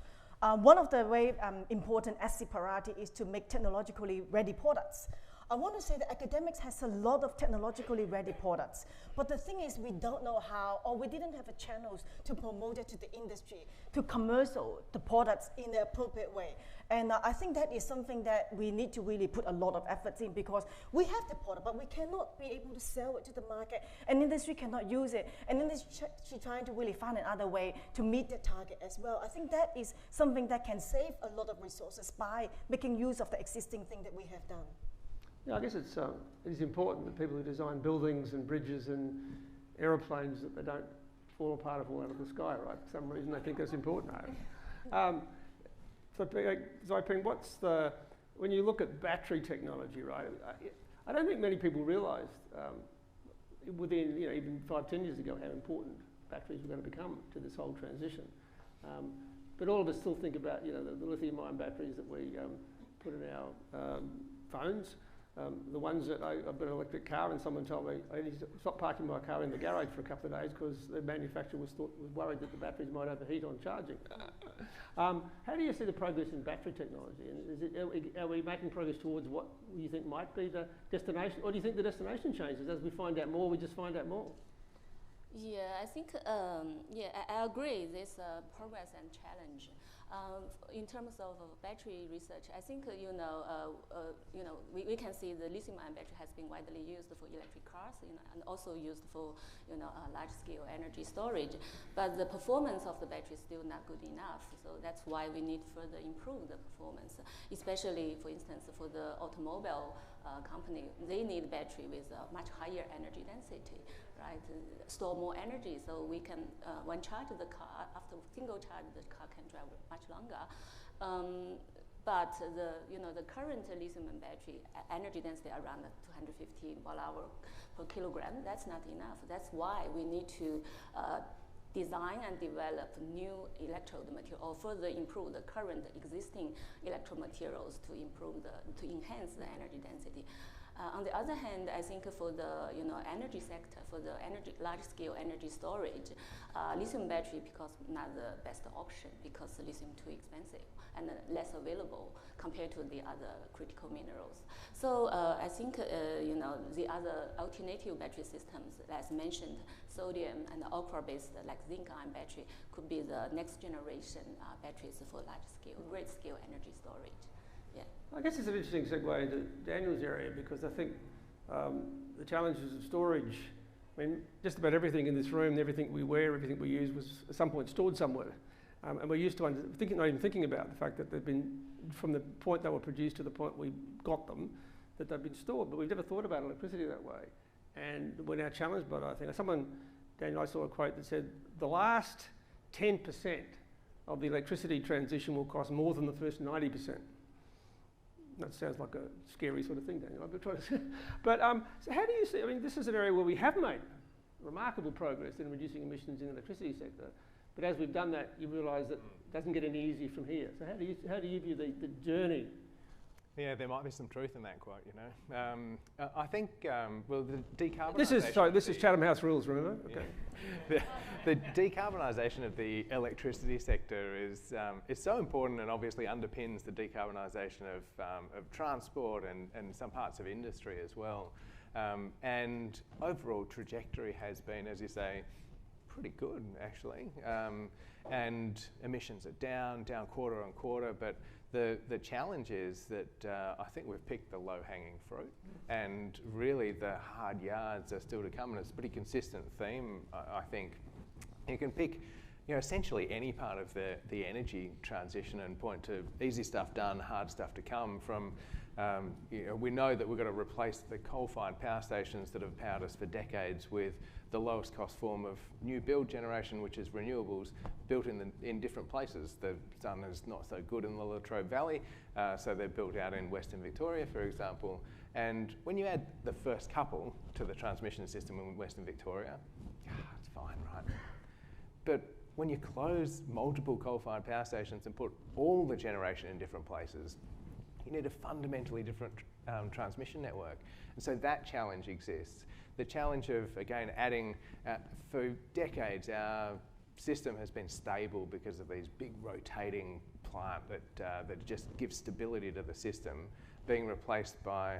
One of the very important ATSE priority is to make technologically ready products. I want to say that academics has a lot of technologically ready products, but the thing is we don't know how, or we didn't have a channels to promote it to the industry, to commercial the products in the appropriate way. And I think that is something that we need to really put a lot of efforts in, because we have the product, but we cannot be able to sell it to the market, and industry cannot use it, and industry trying to really find another way to meet the target as well. I think that is something that can save a lot of resources by making use of the existing thing that we have done. Yeah, I guess it is important that people who design buildings and bridges and aeroplanes, that they don't fall apart or fall out of the sky, right? For some reason they think that's important. So Zaiping, when you look at battery technology, right, I don't think many people realised within even 5-10 years ago how important batteries were going to become to this whole transition. But all of us still think about the lithium-ion batteries that we put in our phones. The ones that I've got an electric car, and someone told me I need to stop parking my car in the garage for a couple of days because the manufacturer was worried that the batteries might overheat on charging. How do you see the progress in battery technology? And are we making progress towards what you think might be the destination, or do you think the destination changes as we find out more? We just find out more. Yeah, I think I agree. There's progress and challenge. In terms of battery research, I think we can see the lithium-ion battery has been widely used for electric cars, and also used for large-scale energy storage. But the performance of the battery is still not good enough. So that's why we need to further improve the performance, especially, for instance, for the automobile company. They need battery with a much higher energy density, right? Store more energy, so we can, when charge the car, after single charge, the car can drive much longer. But the current lithium-ion battery energy density around 250 watt-hour per kilogram, that's not enough. That's why we need to design and develop new electrode material, or further improve the current existing electrode materials to enhance the energy density. On the other hand, I think for the energy sector, for the large-scale energy storage, lithium battery becomes not the best option because lithium too expensive and less available compared to the other critical minerals. So I think the other alternative battery systems, as mentioned, sodium and aqua-based like zinc-ion battery could be the next generation batteries for large-scale, great-scale energy storage. Yeah. I guess it's an interesting segue into Daniel's area because I think the challenges of storage, I mean, just about everything in this room, everything we wear, everything we use was at some point stored somewhere. And we're used to not even thinking about the fact that they've been, from the point they were produced to the point we got them, that they've been stored. But we've never thought about electricity that way. And we're now challenged by it, I think. Daniel, I saw a quote that said, the last 10% of the electricity transition will cost more than the first 90%. That sounds like a scary sort of thing, Daniel. I'm trying to say. But so how do you see, I mean, this is an area where we have made remarkable progress in reducing emissions in the electricity sector. But as we've done that, you realise that it doesn't get any easier from here. So how do you view the journey? Yeah, there might be some truth in that quote, you know. I think, well, the decarbonisation... This is Chatham House rules, remember? Okay. Yeah. The decarbonisation of the electricity sector is so important and obviously underpins the decarbonisation of transport and some parts of industry as well. And overall trajectory has been, as you say, pretty good actually. And emissions are down quarter on quarter, but the challenge is that I think we've picked the low-hanging fruit, and really the hard yards are still to come, and it's a pretty consistent theme, I think. You can pick, essentially any part of the energy transition and point to easy stuff done, hard stuff to come from, we know that we've got to replace the coal-fired power stations that have powered us for decades with the lowest cost form of new build generation, which is renewables, built in different places. The sun is not so good in the Latrobe Valley, so they're built out in Western Victoria, for example. And when you add the first couple to the transmission system in Western Victoria, it's fine, right? But when you close multiple coal-fired power stations and put all the generation in different places, you need a fundamentally different transmission network. And so that challenge exists. The challenge of, again, adding, for decades, our system has been stable because of these big rotating plant that just gives stability to the system, being replaced by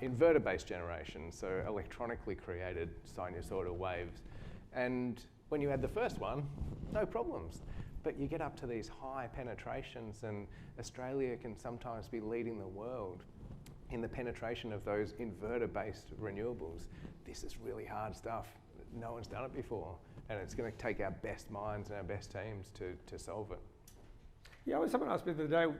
inverter-based generation, so electronically created sinusoidal waves. And when you add the first one, no problems. But you get up to these high penetrations, and Australia can sometimes be leading the world in the penetration of those inverter-based renewables. This is really hard stuff. No one's done it before, and it's going to take our best minds and our best teams to solve it. Yeah, someone asked me the other day,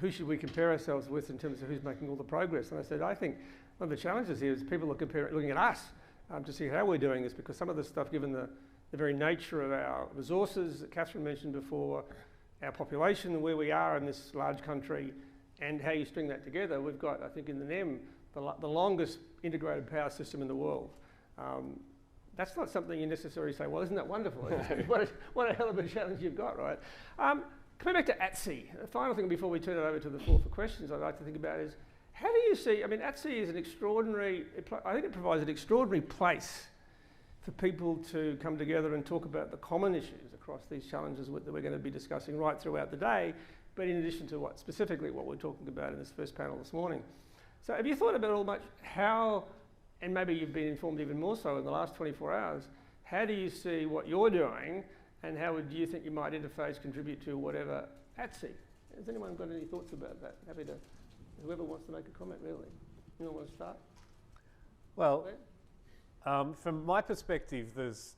who should we compare ourselves with in terms of who's making all the progress? And I said, I think one of the challenges here is people are looking at us to see how we're doing this, because some of this stuff, given the very nature of our resources that Catherine mentioned before, our population and where we are in this large country, and how you string that together, we've got, I think in the NEM, the longest integrated power system in the world. That's not something you necessarily say, well, isn't that wonderful? What a hell of a challenge you've got, right? Coming back to ATSE, the final thing before we turn it over to the floor for questions I'd like to think about is, how do you see, I mean, ATSE is an extraordinary, I think it provides an extraordinary place for people to come together and talk about the common issues across these challenges that we're going to be discussing right throughout the day, but in addition to specifically what we're talking about in this first panel this morning. So have you thought about all much how, and maybe you've been informed even more so in the last 24 hours, how do you see what you're doing, and how do you think you might interface, contribute to whatever ATSE? Has anyone got any thoughts about that? Happy to, whoever wants to make a comment, really. You want to start? Well, from my perspective, there's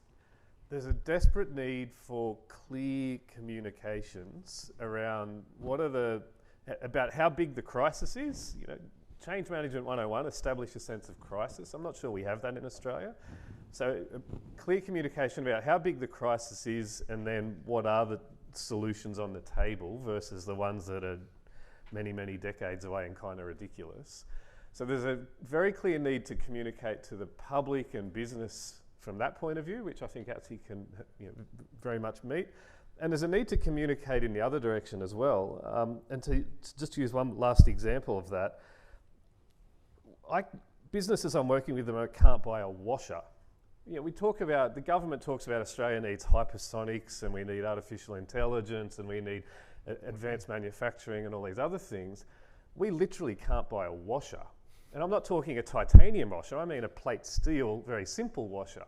a desperate need for clear communications around about how big the crisis is. Change Management 101, establish a sense of crisis. I'm not sure we have that in Australia. So clear communication about how big the crisis is, and then what are the solutions on the table versus the ones that are many, many decades away and kind of ridiculous. So there's a very clear need to communicate to the public and business from that point of view, which I think ATSE can very much meet. And there's a need to communicate in the other direction as well. And to just use one last example of that, businesses I'm working with them can't buy a washer. We talk about, the government talks about Australia needs hypersonics and we need artificial intelligence and we need advanced manufacturing and all these other things. We literally can't buy a washer. And I'm not talking a titanium washer, I mean a plate steel, very simple washer.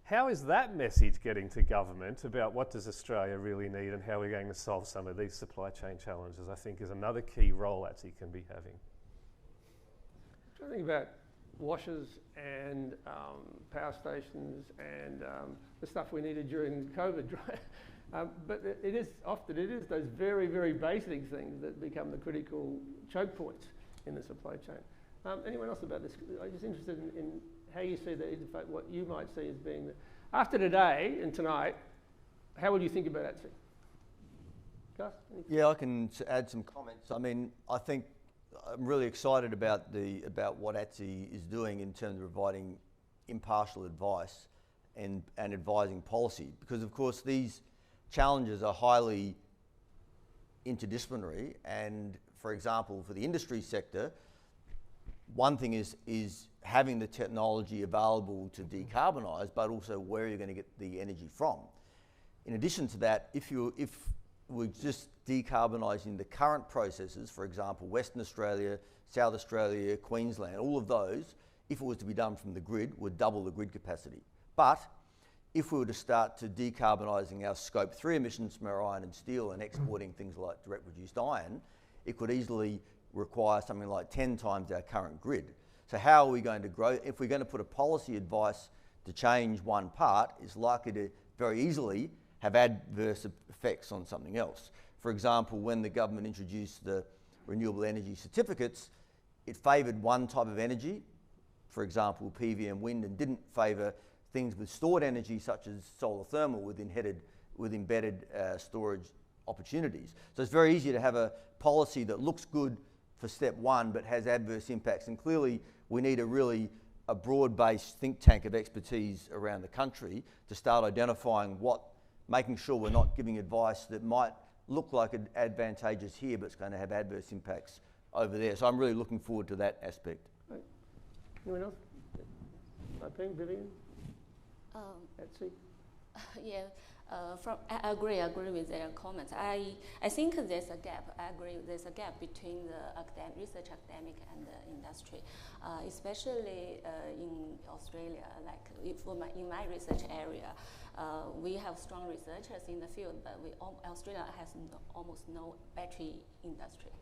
How is that message getting to government about what does Australia really need and how we're going to solve some of these supply chain challenges, I think is another key role ATSE can be having. I think about washers and power stations and the stuff we needed during COVID, right? But it is those very, very basic things that become the critical choke points in the supply chain. Anyone else about this? I'm just interested in how you see what you might see as being after today and tonight. How would you think about ATSE? Gus? Yeah, I can add some comments. I mean, I think I'm really excited about what ATSE is doing in terms of providing impartial advice and advising policy, because of course these challenges are highly interdisciplinary. And for example, for the industry sector, one thing is having the technology available to decarbonise, but also where you're going to get the energy from. In addition to that, if we're just decarbonising the current processes, for example, Western Australia, South Australia, Queensland, all of those, if it was to be done from the grid, would double the grid capacity. But if we were to start to decarbonising our Scope 3 emissions from our iron and steel and exporting things like direct reduced iron, it could easily require something like 10 times our current grid. So how are we going to grow? If we're going to put a policy advice to change one part, it's likely to very easily have adverse effects on something else. For example, when the government introduced the renewable energy certificates, it favoured one type of energy, for example PV and wind, and didn't favour things with stored energy such as solar thermal with embedded storage opportunities. So it's very easy to have a policy that looks good for step one but has adverse impacts, and clearly we need a broad-based think tank of expertise around the country to start identifying making sure we're not giving advice that might look like advantageous here but it's going to have adverse impacts over there. So I'm really looking forward to that aspect. Right. Anyone else? Zaiping, Vivian? ATSE? Yeah, I agree with their comments. I think there's a gap. I agree there's a gap between the research academic and the industry, especially in Australia. Like in my research area, we have strong researchers in the field, but Australia has almost no battery industry.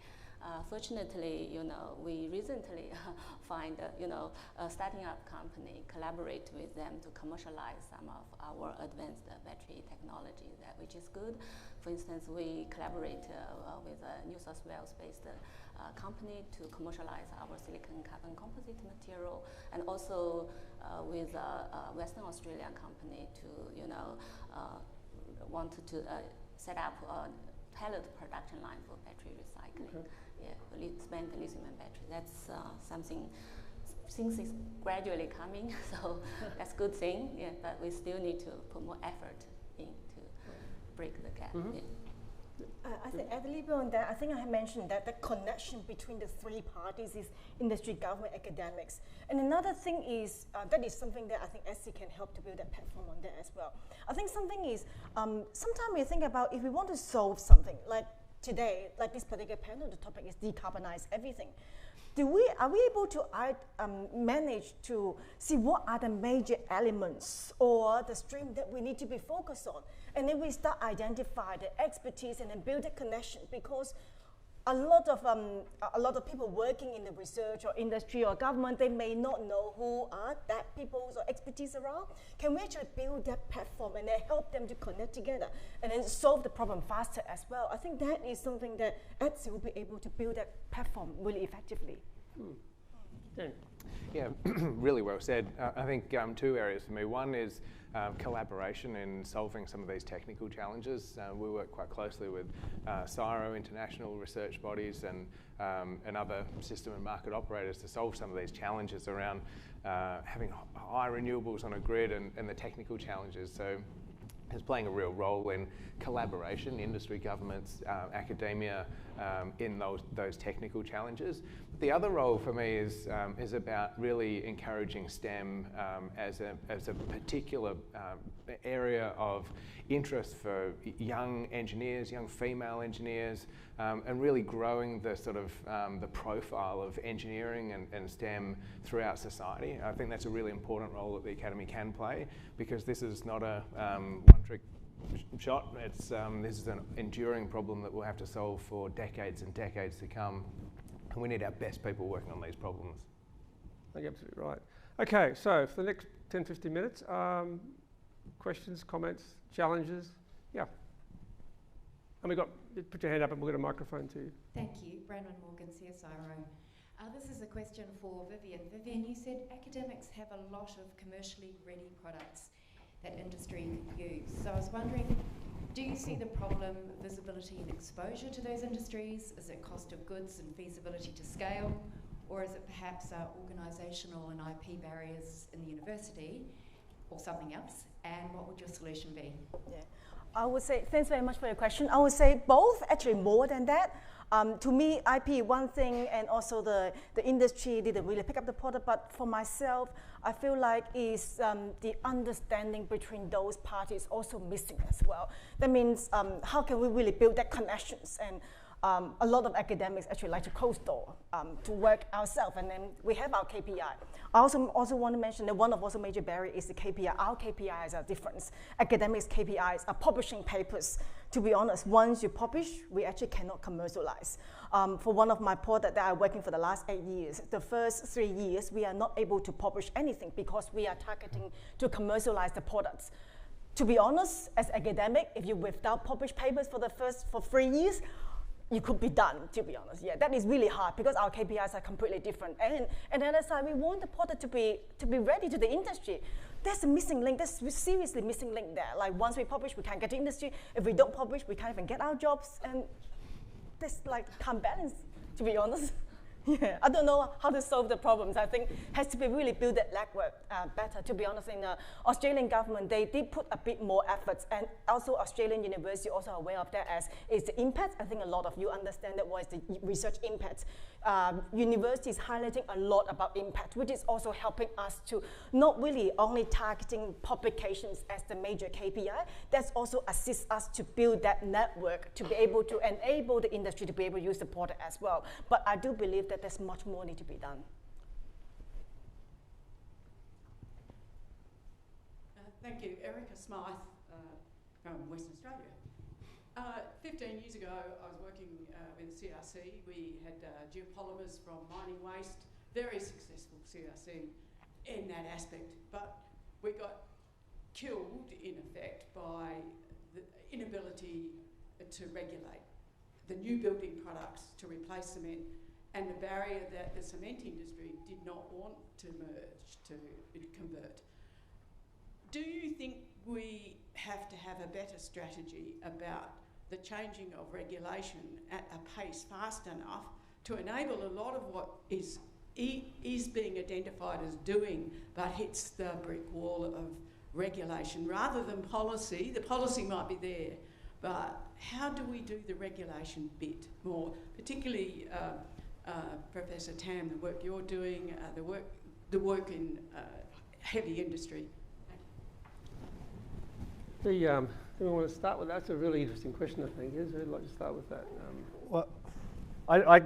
Fortunately, we recently find, starting up company, collaborate with them to commercialize some of our advanced battery technology, which is good. For instance, we collaborate with a New South Wales-based company to commercialize our silicon carbon composite material, and also with a Western Australian company to, wanted to set up a pilot production line for battery recycling. Okay. Yeah, spent lithium-ion battery. That's something. Things is gradually coming, so that's a good thing. Yeah, but we still need to put more effort in to break the gap. Mm-hmm. Yeah. I think a little bit on that. I think I have mentioned that the connection between the three parties is industry, government, academics. And another thing is, that is something that I think ATSE can help to build a platform on that as well. I think something is, sometimes we think about if we want to solve something, like today, like this particular panel, the topic is decarbonize everything. Are we able to manage to see what are the major elements or the stream that we need to be focused on? And then we start identify the expertise and then build a connection, because a lot of people working in the research or industry or government, they may not know who are that people or expertise around. Can we actually build that platform and then help them to connect together and then solve the problem faster as well? I think that is something that ATSE will be able to build that platform really effectively. Yeah, really well said. I think two areas for me. One is collaboration in solving some of these technical challenges. We work quite closely with CSIRO, international research bodies, and other system and market operators to solve some of these challenges around having high renewables on a grid and the technical challenges. So is playing a real role in collaboration, industry, governments, academia, in those technical challenges. The other role for me is about really encouraging STEM as a particular area of interest for young engineers, young female engineers, and really growing the sort of the profile of engineering and STEM throughout society. I think that's a really important role that the Academy can play, because this is not a one-trick shot. This is an enduring problem that we'll have to solve for decades and decades to come. And we need our best people working on these problems. I think you're absolutely right. Okay, so for the next 10, 15 minutes, questions, comments, challenges? Yeah. And put your hand up and we'll get a microphone to you. Thank you. Brandon Morgan, CSIRO. This is a question for Vivian. Vivian, you said academics have a lot of commercially ready products that industry can use. So I was wondering, do you see the problem visibility and exposure to those industries? Is it cost of goods and feasibility to scale? Or is it perhaps organisational and IP barriers in the university, or something else? And what would your solution be? Yeah. I would say, thanks very much for your question. I would say both, actually more than that. To me, IP one thing, and also the industry didn't really pick up the product, but for myself, I feel like is the understanding between those parties also missing as well. That means how can we really build that connections? And a lot of academics actually like to close door to work ourselves, and then we have our KPI. I also want to mention that one of also major barrier is the KPI. Our KPIs are different. Academics' KPIs are publishing papers. To be honest, once you publish, we actually cannot commercialize. For one of my products that I'm working for the last 8 years, the first 3 years, we are not able to publish anything because we are targeting to commercialize the products. To be honest, as academic, if you without publish papers for 3 years, you could be done, to be honest. Yeah, that is really hard because our KPIs are completely different. And on the other side, we want the product to be ready to the industry. There's a missing link. There's a seriously missing link there. Like once we publish, we can't get to industry. If we don't publish, we can't even get our jobs. And this like can't balance, to be honest. Yeah, I don't know how to solve the problems. I think has to be really build that legwork better. To be honest, in the Australian government, they did put a bit more efforts, and also Australian university also aware of that as is the impact. I think a lot of you understand that what is the research impact. Universities highlighting a lot about impact, which is also helping us to not really only targeting publications as the major KPI. That's also assists us to build that network to be able to enable the industry to be able to use the product as well. But I do believe that there's much more need to be done. Thank you. Erica Smythe from Western Australia. 15 years ago, I was working with CRC. We had geopolymers from mining waste, very successful CRC in that aspect, but we got killed, in effect, by the inability to regulate the new building products to replace cement, and the barrier that the cement industry did not want to merge, to convert. Do you think we have to have a better strategy about the changing of regulation at a pace fast enough to enable a lot of what is being identified as doing, but hits the brick wall of regulation rather than policy? The policy might be there, but how do we do the regulation bit more, particularly Professor Tam, the work you're doing, the work in heavy industry? Do we want to start with that? That's a really interesting question, I think. I'd like to start with that. Well, I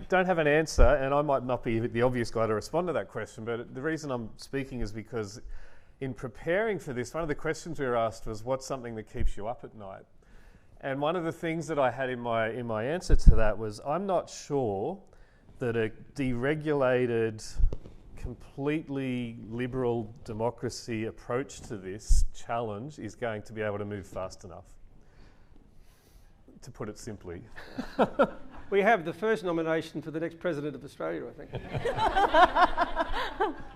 don't have an answer, and I might not be the obvious guy to respond to that question, but the reason I'm speaking is because in preparing for this, one of the questions we were asked was, what's something that keeps you up at night? And one of the things that I had in my answer to that was, I'm not sure that a deregulated, completely liberal democracy approach to this challenge is going to be able to move fast enough, to put it simply. We have the first nomination for the next President of Australia, I think.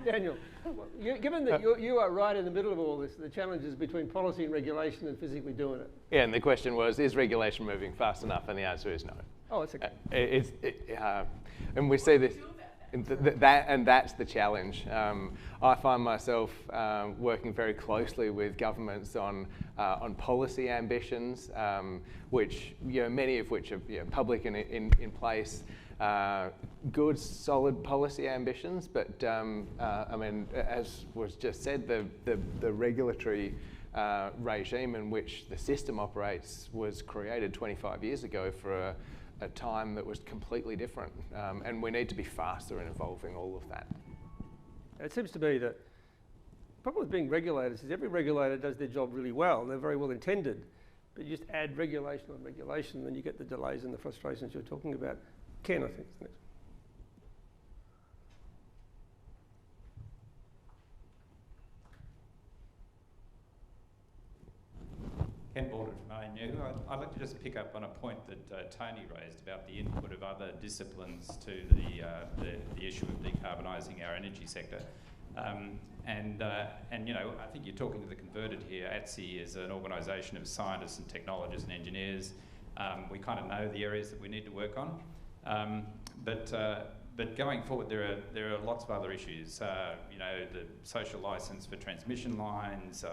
Daniel, given that you are right in the middle of all this, the challenges between policy and regulation and physically doing it. Yeah, and the question was, is regulation moving fast enough? And the answer is no. Oh, it's okay. And we see this. that's the challenge. I find myself working very closely with governments on policy ambitions, which many of which are public and in place. Good, solid policy ambitions, but I mean, as was just said, the regulatory regime in which the system operates was created 25 years ago for a time that was completely different, and we need to be faster in evolving all of that. It seems to be that the problem with being regulators is every regulator does their job really well, and they're very well intended, but you just add regulation on regulation, and you get the delays and the frustrations you're talking about. Ken, I think, is next. Ken Baldwin from ANU. I'd like to just pick up on a point that Tony raised about the input of other disciplines to the issue of decarbonising our energy sector. And I think you're talking to the converted here. ATSE is an organisation of scientists and technologists and engineers. We kind of know the areas that we need to work on. But going forward, there are lots of other issues. The social licence for transmission lines,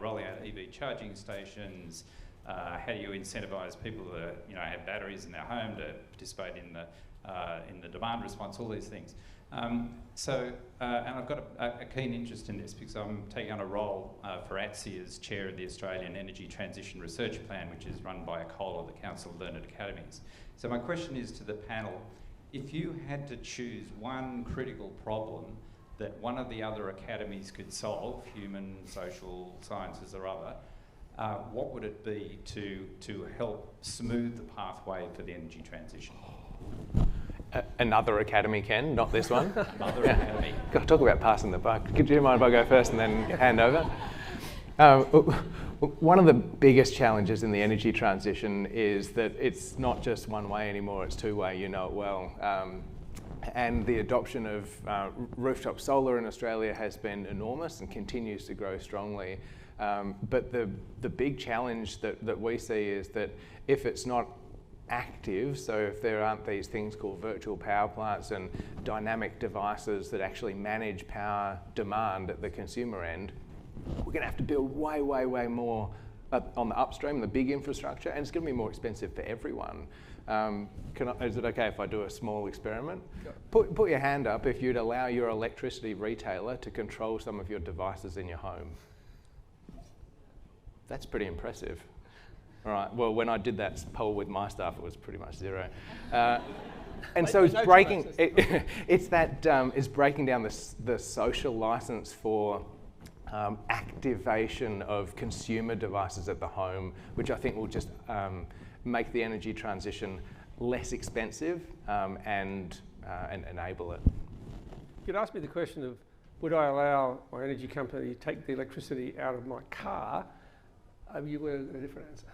rolling out EV charging stations. How do you incentivise people to have batteries in their home to participate in the demand response? All these things. And I've got a keen interest in this because I'm taking on a role for ATSE as chair of the Australian Energy Transition Research Plan, which is run by ACOLA, the Council of Learned Academies. So my question is to the panel, if you had to choose one critical problem that one of the other academies could solve, human, social, sciences or other, what would it be to help smooth the pathway for the energy transition? Another academy, Ken, not this one. Another academy. Got to talk about passing the buck. Do you mind if I go first and then hand over? One of the biggest challenges in the energy transition is that it's not just one way anymore, it's two way, you know it well. And the adoption of rooftop solar in Australia has been enormous and continues to grow strongly. But the big challenge that we see is that if it's not active, so if there aren't these things called virtual power plants and dynamic devices that actually manage power demand at the consumer end, we're going to have to build way, way, way more on the upstream, the big infrastructure, and it's going to be more expensive for everyone. Is it okay if I do a small experiment? Put your hand up if you'd allow your electricity retailer to control some of your devices in your home. That's pretty impressive. All right, well, when I did that poll with my staff, it was pretty much zero. And so it's breaking, it's breaking down the social license for activation of consumer devices at the home, which I think will just make the energy transition less expensive and enable it. You'd ask me the question of, would I allow my energy company to take the electricity out of my car? You would have a different answer.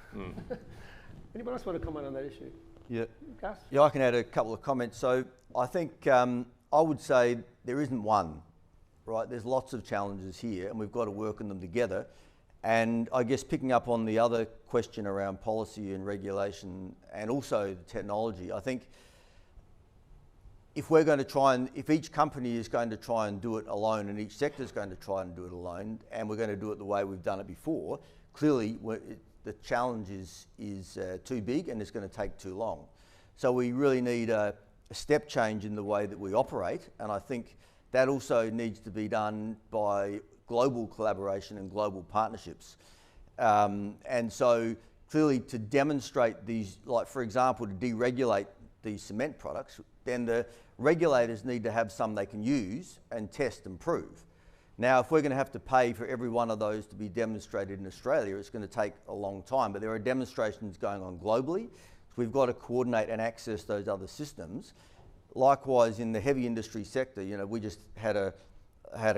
Anyone else want to comment on that issue? Yeah. Gus? Yeah, I can add a couple of comments. So I think I would say there isn't one, right? There's lots of challenges here and we've got to work on them together. And I guess picking up on the other question around policy and regulation and also the technology, I think if we're going to if each company is going to try and do it alone and each sector is going to try and do it alone and we're going to do it the way we've done it before, clearly the challenge is too big and it's going to take too long. So we really need a step change in the way that we operate, and I think that also needs to be done by global collaboration and global partnerships. And so clearly to demonstrate these, like for example, to deregulate these cement products, then the regulators need to have some they can use and test and prove. Now, if we're going to have to pay for every one of those to be demonstrated in Australia, it's going to take a long time, but there are demonstrations going on globally. So we've got to coordinate and access those other systems. Likewise, in the heavy industry sector, we just had a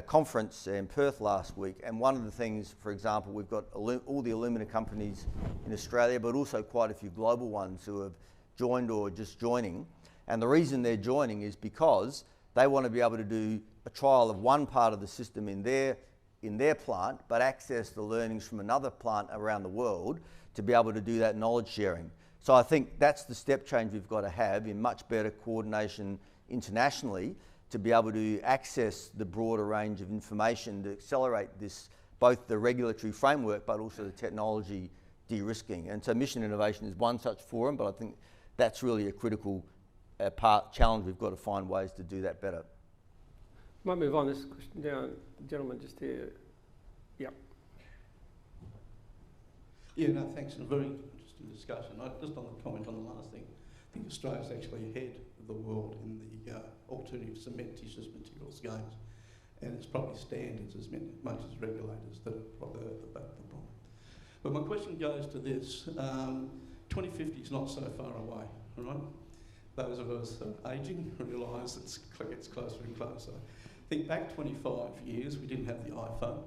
conference in Perth last week, and one of the things, for example, we've got all the alumina companies in Australia, but also quite a few global ones who have joined or just joining. And the reason they're joining is because they want to be able to do a trial of one part of the system in their plant, but access the learnings from another plant around the world to be able to do that knowledge sharing. So I think that's the step change we've got to have in much better coordination internationally to be able to access the broader range of information to accelerate this, both the regulatory framework but also the technology de-risking. And so mission innovation is one such forum, but I think that's really a critical challenge. We've got to find ways to do that better. Might move on this question down, the gentleman just here. Yep. Yeah, no, thanks. A very interesting discussion. Just on the comment on the last thing, I think Australia's actually ahead of the world in the alternative cementitious materials games, and it's probably standards as much as regulators that are probably the problem. But my question goes to this: 2050 is not so far away, all right? Those of us ageing realise it gets closer and closer. Think back 25 years, we didn't have the iPhone.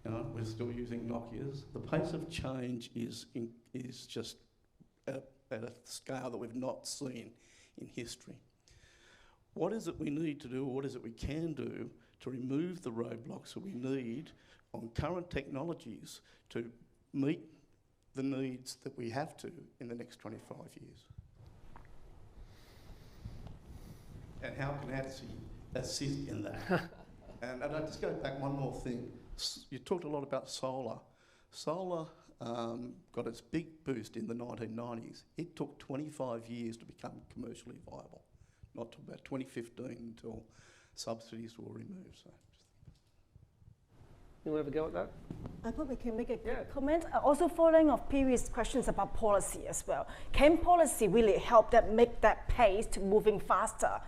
You know, we're still using Nokias. The pace of change is just at a scale that we've not seen in history. What is it we need to do, or what is it we can do to remove the roadblocks that we need on current technologies to meet the needs that we have to in the next 25 years? And how can ATSE assist in that? And I'd just go back one more thing. You talked a lot about solar. Solar got its big boost in the 1990s. It took 25 years to become commercially viable, not till about 2015 until subsidies were removed. So. You want to have a go at that? I probably can make a quick comment. Also following of previous questions about policy as well. Can policy really help that make that pace to moving faster?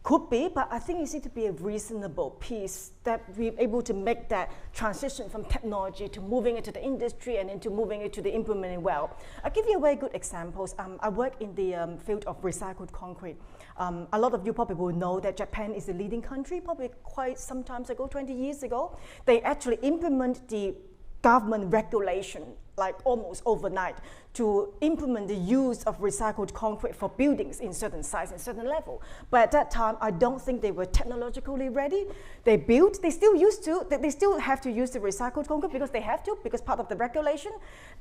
Could be, but I think it needs to be a reasonable piece that we're able to make that transition from technology to moving it to the industry and into moving it to the implementing well. I'll give you a very good examples. I work in the field of recycled concrete. A lot of you probably will know that Japan is the leading country, probably quite some time ago, 20 years ago. They actually implement the government regulation like almost overnight to implement the use of recycled concrete for buildings in certain size and certain level. But at that time, I don't think they were technologically ready. They built, they still used to, they still have to use the recycled concrete because they have to, because part of the regulation.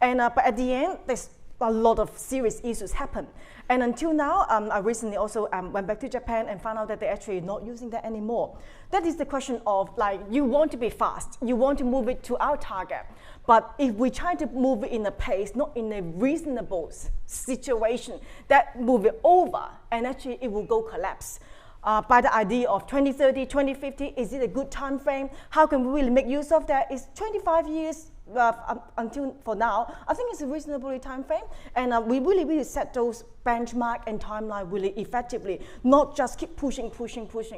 And but at the end, there's a lot of serious issues happen. And until now, I recently also went back to Japan and found out that they're actually not using that anymore. That is the question of, like, you want to be fast, you want to move it to our target. But if we try to move it in a pace, not in a reasonable situation, that move it over, and actually it will go collapse. By the idea of 2030, 2050, is it a good time frame? How can we really make use of that? Is 25 years until for now? I think it's a reasonable time frame, and we really set those benchmark and timeline really effectively, not just keep pushing.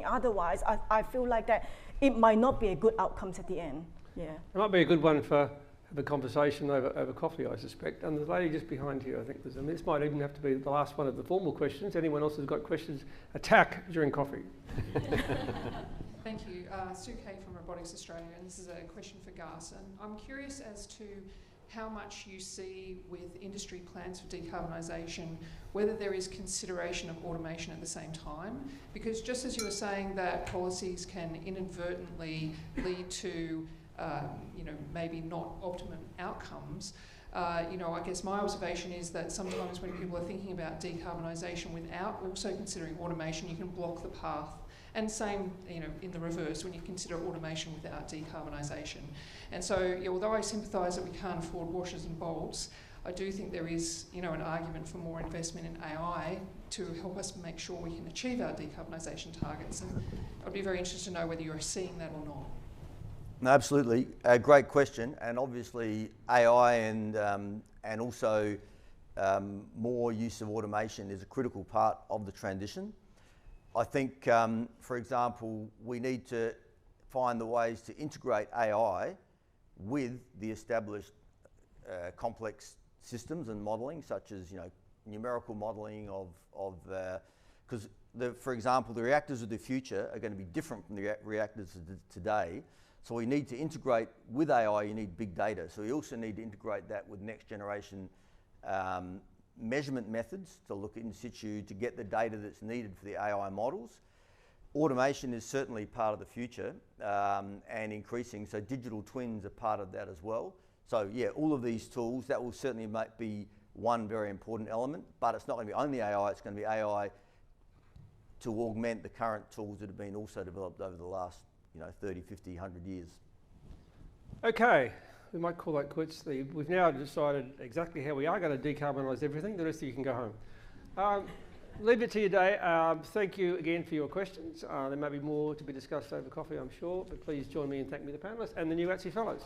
Otherwise, I feel like that it might not be a good outcome at the end. Yeah. It might be a good one for the conversation over coffee, I suspect. And the lady just behind here, I think this might even have to be the last one of the formal questions. Anyone else who's got questions, attack during coffee. Thank you. Sue Kay from Robotics Australia, and this is a question for Gus. And I'm curious as to how much you see with industry plans for decarbonisation, whether there is consideration of automation at the same time. Because just as you were saying that policies can inadvertently lead to maybe not optimum outcomes. I guess my observation is that sometimes when people are thinking about decarbonisation without also considering automation, you can block the path. And same, in the reverse, when you consider automation without decarbonisation. And so, although I sympathise that we can't afford washers and bolts, I do think there is, an argument for more investment in AI to help us make sure we can achieve our decarbonisation targets. And I'd be very interested to know whether you're seeing that or not. No, absolutely, a great question, and obviously AI and also more use of automation is a critical part of the transition. I think, for example, we need to find the ways to integrate AI with the established complex systems and modelling, such as numerical modelling of because for example, the reactors of the future are going to be different from the reactors of today. So we need to integrate with AI, you need big data. So we also need to integrate that with next generation measurement methods to look in situ to get the data that's needed for the AI models. Automation is certainly part of the future and increasing, so digital twins are part of that as well. So yeah, all of these tools, that will certainly be one very important element, but it's not going to be only AI, it's going to be AI to augment the current tools that have been also developed over the last 30, 50, 100 years. Okay, we might call that quits. We've now decided exactly how we are going to decarbonise everything. The rest of you can go home. Leave it to your day. Thank you again for your questions. There may be more to be discussed over coffee, I'm sure, but please join me in thanking the panellists and the new ATSE Fellows.